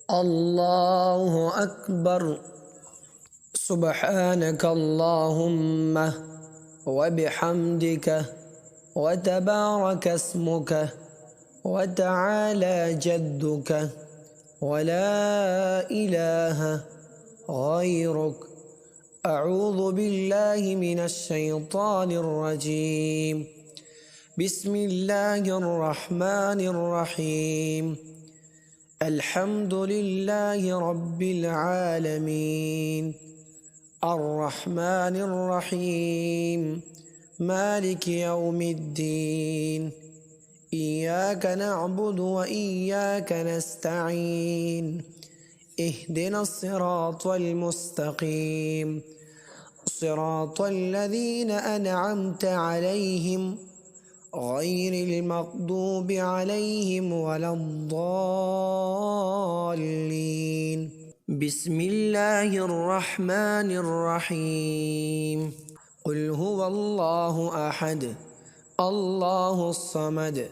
الله أكبر. سبحانك اللهم وبحمدك وتبارك اسمك وتعالى جدك ولا إله غيرك. أعوذ بالله من الشيطان الرجيم. بسم الله الرحمن الرحيم. الحمد لله رب العالمين الرحمن الرحيم مالك يوم الدين. إياك نعبد وإياك نستعين. اهدنا الصراط المستقيم صراط الذين أنعمت عليهم غير المغضوب عليهم ولا الضالين. بسم الله الرحمن الرحيم. قل هو الله أحد الله الصمد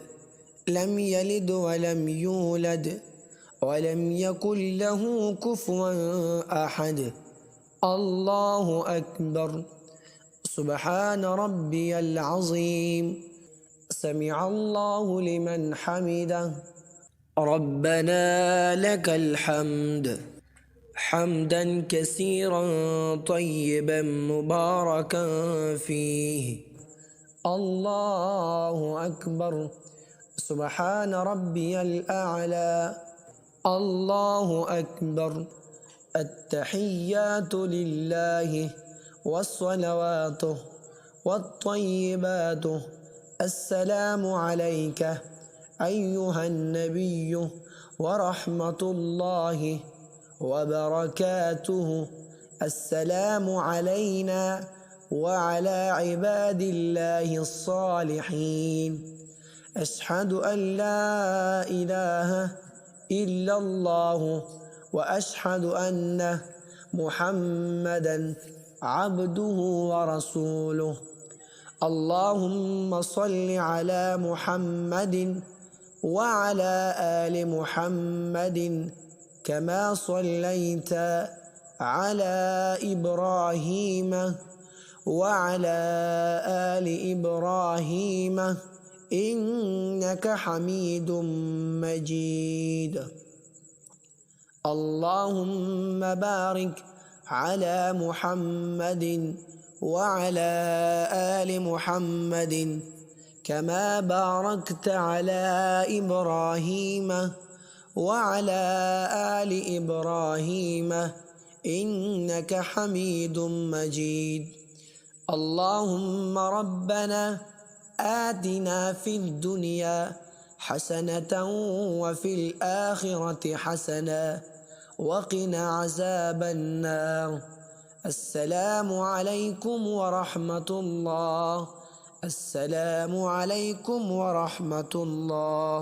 لم يلد ولم يولد ولم يكن له كفوا أحد. الله أكبر. سبحان ربي العظيم. سمع الله لمن حمده. ربنا لك الحمد حمدا كثيرا طيبا مباركا فيه. الله أكبر. سبحان ربي الأعلى. الله أكبر. التحيات لله والصلوات والطيبات. السلام عليك أيها النبي ورحمة الله وبركاته. السلام علينا وعلى عباد الله الصالحين. أشهد أن لا إله إلا الله وأشهد أن محمدا عبده ورسوله. اللهم صل على محمد وعلى آل محمد كما صليت على إبراهيم وعلى آل إبراهيم إنك حميد مجيد. اللهم بارك على محمد وعلى آل محمد كما باركت على إبراهيم وعلى آل إبراهيم إنك حميد مجيد. اللهم ربنا آتنا في الدنيا حسنة وفي الآخرة حسنة وقنا عذاب النار. السلام عليكم ورحمة الله. السلام عليكم ورحمة الله.